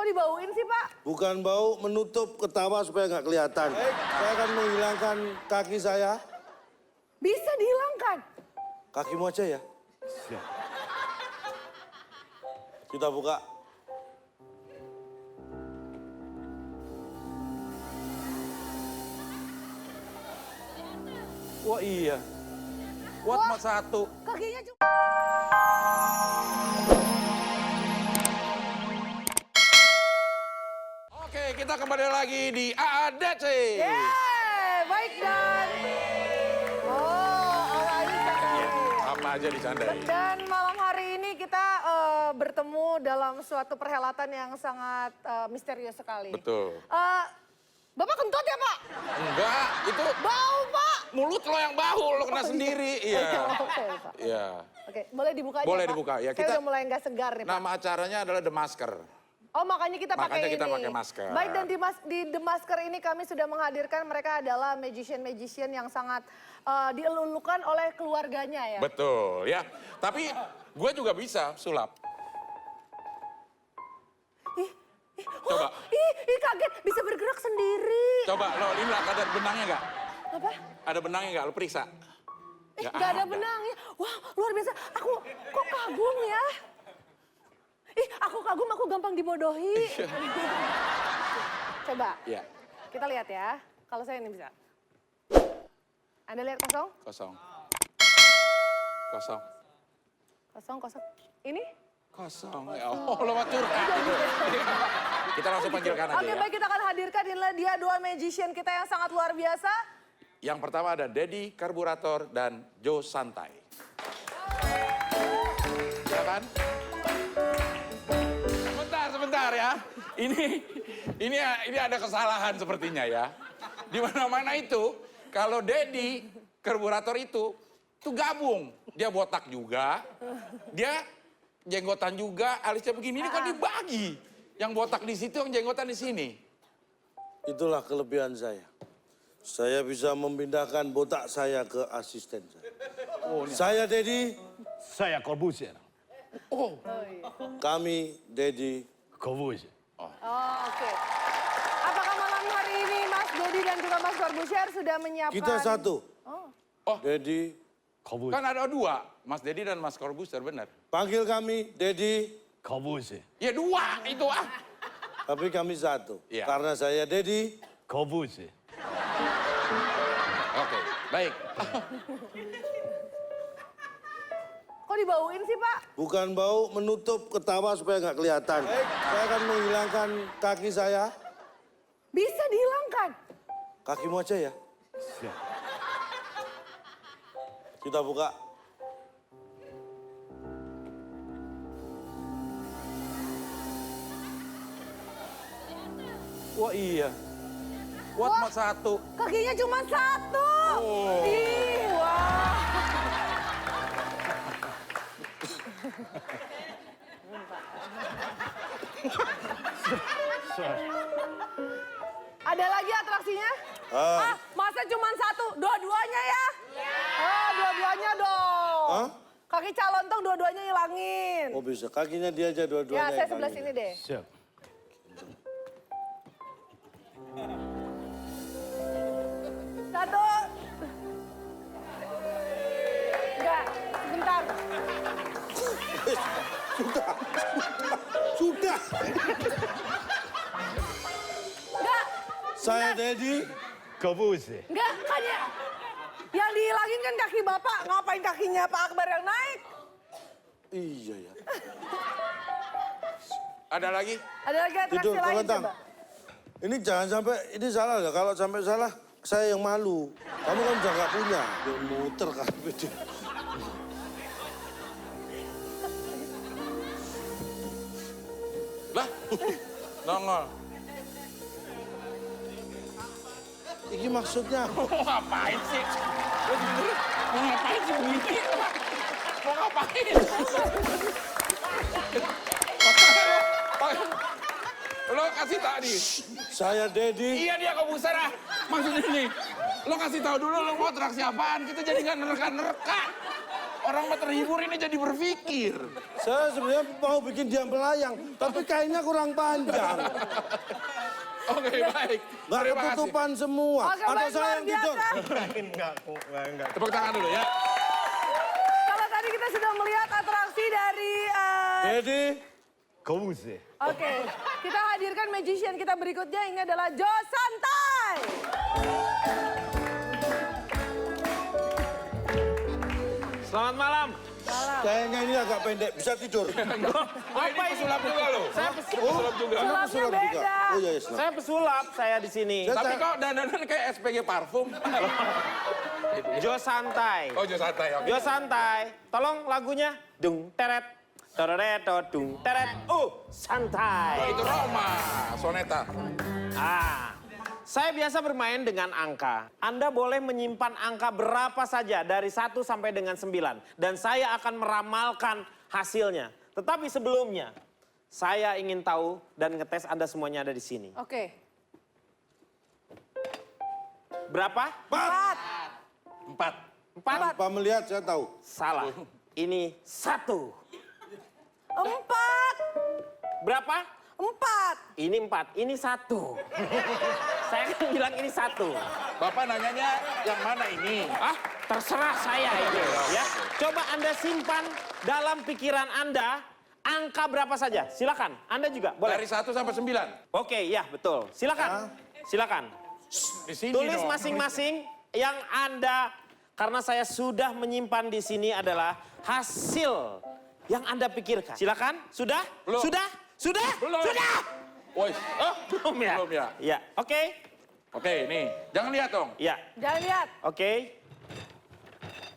Kok dibauin sih, Pak? Bukan bau, menutup ketawa supaya nggak kelihatan. Saya akan menghilangkan kaki saya. Bisa dihilangkan. Kakimu aja ya. Kita buka. Wah iya. Wah cuma satu. Kakinya cuma... Oke, kita kembali lagi di AADC. Yeay, baik dan... Oh, awalnya sekali. Apa aja dicandai. Dan malam hari ini kita bertemu dalam suatu perhelatan yang sangat misterius sekali. Betul. Bapak kentut ya, Pak? Enggak, itu Bau, Pak! mulut lo yang bau, lo kena sendiri. Iya. Oke, Pak. Iya. Oke, boleh dibuka aja, Boleh Pak? dibuka, ya. Saya Kita- udah mulai nggak segar nih, Pak. Nama acaranya adalah The Masker. Oh, makanya kita pakai Makanya ini. kita pakai masker. Baik, dan di The Masker ini kami sudah menghadirkan mereka adalah magician-magician yang sangat dielulukan oleh keluarganya ya. Betul, ya. Tapi gue juga bisa sulap. Coba. Ih, kaget. Bisa bergerak sendiri. Coba, lo lihat ada benangnya nggak? Apa? Ada benangnya nggak? Lo periksa. Nggak ada benangnya. Wah, luar biasa. Aku kok kagum ya. Aku kagum, aku gampang dibodohi. Coba, Iya, kita lihat ya. Kalau saya ini bisa. Anda lihat kosong? kosong. Kosong. Kosong, kosong. Ini? Kosong. Ya, oh, lo mah curhat gitu. Kita langsung panggilkan aja Oke, ya. baik, kita akan hadirkan inilah dia dua magician kita yang sangat luar biasa. Yang pertama ada Dedi Karburator dan Joe Santai. Silakan. Sebentar ya. Ini ada kesalahan sepertinya ya. Di mana-mana itu kalau Dedi Karburator itu gabung. Dia botak juga, dia jenggotan juga, alisnya begini. Ini kok dibagi. Yang botak di situ, yang jenggotan di sini. Itulah kelebihan saya. Saya bisa memindahkan botak saya ke asisten saya. Saya Dedi, Saya Corbusier. Oh, kami Dedi. Corbusier. Oh, oke. Apakah malam hari ini Mas Dedi dan juga Mas Corbusier sudah menyiapkan? Kita satu. Oh. Dedi, Corbusier. kan ada dua, Mas Dedi dan Mas Corbusier, benar. panggil kami Dedi, Corbusier. Ya dua, itu ah. tapi kami satu. Iya. Karena saya Dedi, Corbusier. Oke, baik. Kok dibauin sih, Pak? bukan bau, menutup ketawa supaya nggak kelihatan. Saya akan menghilangkan kaki saya. Bisa dihilangkan. Kakimu aja ya. Kita buka. Wah iya. Wah cuma satu. Kakinya cuma satu. Oh. Ih, wah. Ada lagi atraksinya? Masa cuma satu? Dua-duanya ya? Dua-duanya dong. Hah? Kaki calontong dua-duanya hilangin. Oh bisa, kakinya dia aja dua-duanya. Ya, saya yang sebelah kaki. sini deh. Siap. Satu. Enggak, sebentar. Sudah. Enggak, Saya Dedi, Corbusier. enggak, kan ya. Yang dihilangin kan kaki Bapak, ngapain kakinya Pak Akbar yang naik? iya ya. Ada lagi? Ada lagi atraksi Tidur, lain kelentang. coba. Ini jangan sampai, ini salah ya. Kalau sampai salah, saya yang malu. Kamu kan udah nggak punya. Dia muter kan. Lah, nongol. Ini maksudnya Mau ngapain sih? Lo sebenernya mau ngapain sih begini? Mau ngapain? Lo kasih tadi. saya Dedi. Iya dia Corbusier ah. Maksudnya nih, lo kasih tahu dulu lo mau atraksi apaan. Kita jadi nggak nerka-nerka. Orang mah terhibur ini jadi berpikir. Saya sebenarnya mau bikin dia melayang, tapi kainnya kurang panjang. Oke, baik. Nggak Terima kasih. ketutupan semua. Oke, Atau baik, saya luar yang tidur. biasa. Enggak. Tepuk tangan dulu ya. Kalau tadi kita sudah melihat atraksi dari... Jadi, Kobuze. Oke, kita hadirkan magician kita berikutnya. Ini adalah Jo Santai. Selamat malam. kayaknya ini agak pendek, bisa tidur. Wah, ini pesulap juga loh. Saya Pesulap juga. Anda Sulapnya pesulap juga. beda. Oh iya, Islam. Saya pesulap saya di sini. Tapi kok dandanan kayak SPG parfum. Jo Santai. Oh, Jo Santai, oke. Jo Santai. Tolong lagunya. Dung teret. Toreto dung teret. Santai. Oh, itu Roma, Soneta. Saya biasa bermain dengan angka. Anda boleh menyimpan angka berapa saja dari 1 sampai dengan 9. Dan saya akan meramalkan hasilnya. Tetapi sebelumnya, saya ingin tahu dan ngetes Anda semuanya ada di sini. Oke. Berapa? 4. 4. 4? Tanpa melihat saya tahu. Salah. Ini 1. 4. Berapa? 4. Ini 4. Ini 1. Saya kan bilang ini 1. Bapak nanyanya yang mana ini? Terserah saya ini ya. Coba Anda simpan dalam pikiran Anda angka berapa saja. Silakan. Anda juga boleh. Dari 1 sampai 9. Oke, ya betul. Silakan. Silakan. Di sini Tulis dong. masing-masing yang Anda, karena saya sudah menyimpan di sini adalah hasil yang Anda pikirkan. Silakan. Sudah? Belum. Sudah? Sudah? Belum. Sudah? Woi, Belum ya? Belum ya. Ya, oke. Oke, nih. Jangan lihat dong. Ya, Jangan lihat. oke.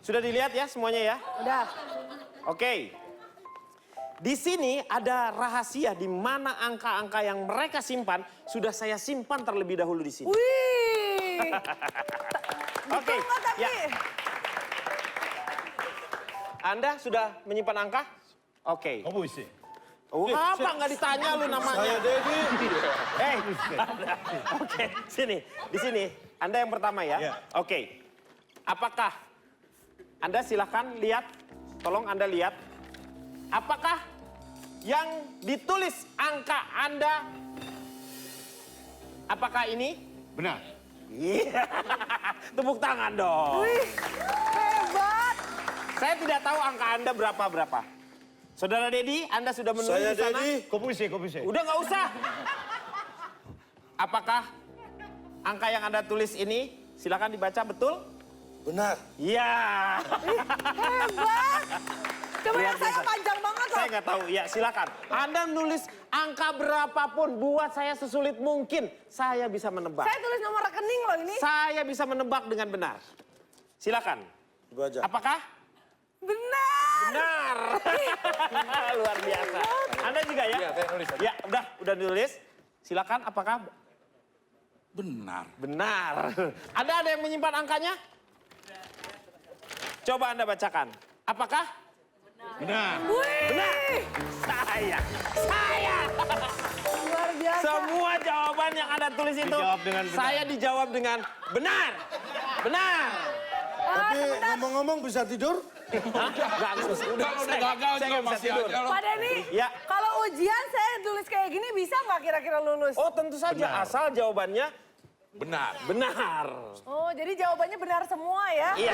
Sudah dilihat ya semuanya ya? Udah. Oke. Di sini ada rahasia di mana angka-angka yang mereka simpan sudah saya simpan terlebih dahulu di sini. Wih. Oke. Betul nggak tapi? Ya. Anda sudah menyimpan angka? Oke. Kobuze. Apa nggak ditanya lu namanya? Saya Dedi. Oke, sini. Di sini. Anda yang pertama ya? Ya. Oke. Apakah Anda silahkan lihat, tolong Anda lihat. Apakah yang ditulis angka Anda, apakah ini? Benar. Iya. Tepuk tangan dong. Wih. Hebat. Saya tidak tahu angka Anda berapa-berapa. Saudara Dedi, Anda sudah menulis Saya di sana? Dedi. Kobuze. Udah nggak usah. Apakah angka yang Anda tulis ini, silakan dibaca betul? Benar. Iya. Hebat. Coba Luar yang saya biasa. panjang banget loh. Saya nggak tahu. Ya silakan. Anda nulis angka berapapun, buat saya sesulit mungkin. Saya bisa menebak. Saya tulis nomor rekening loh ini. Saya bisa menebak dengan benar. Silakan. Baca. Apakah? Benar. Benar. Luar biasa. Anda juga ya? Iya, saya nulis aja. Ya, udah nulis. Silakan. Apakah? Benar. Benar. Ada yang menyimpan angkanya? Coba Anda bacakan. Apakah? Benar. Wih. Benar. Saya. Luar biasa. Semua jawaban yang Anda tulis itu, Dijawab dengan benar. saya dijawab dengan benar. Benar. Tapi ngomong-ngomong bisa tidur? Hah? Nggak bisa. Udah gagal Saya juga nggak bisa masih tidur. aja loh. Pak Denny, Ya. kalau ujian saya tulis kayak gini bisa nggak kira-kira lulus? Oh tentu saja, asal jawabannya Benar. benar. Oh, jadi jawabannya benar semua ya? Iya.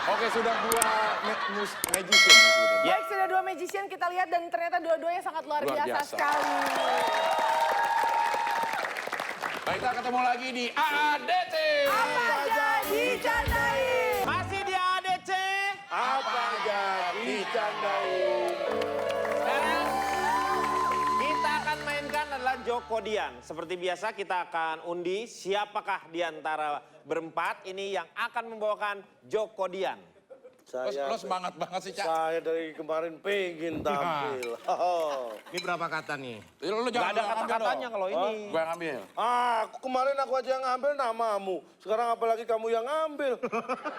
Oke, sudah 2 magician. Ya. Baik, sudah 2 magician kita lihat dan ternyata dua-duanya sangat luar Luar biasa biasa. sekali. Baik, kita ketemu lagi di AADC. Apa jadi candai? Masih di ADC. Apa jadi candai? Sekarang kita akan mainkan adalah Jokodian. Seperti biasa kita akan undi siapakah di antara berempat ini yang akan membawakan Jokodian. Lo semangat banget sih, Cak. Saya dari kemarin pengen tampil. Oh. Ini berapa kata nih? Lo Gak jangan ada kata-katanya kalau ini. Gue yang ambil. Kemarin aku aja yang ngambil namamu. Sekarang apalagi kamu yang ngambil.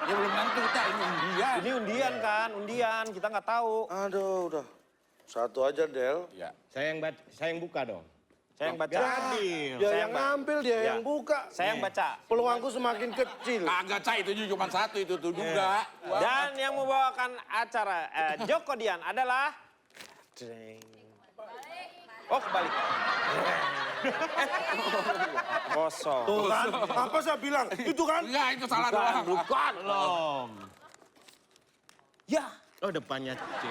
Ya belum tentu, Cak. Ini undian. Ini undian kan, undian. Kita nggak tahu. Aduh, udah. Satu aja, Del. Ya. Saya yang buka dong. Saya yang baca. Adil. Dia Saya yang Mbak. ngambil, dia Ya. yang buka. Saya yang baca. Peluangku semakin kecil. Kagak, Cak, itu cuma satu itu tuh juga. Dan yang membawakan acara Joko Dian adalah... Oh, kebalik. Kosong. Tuh kan, apa saya bilang? Itu kan? Enggak, itu salah doang. Bukan. Belum. Ya. Oh, depannya C.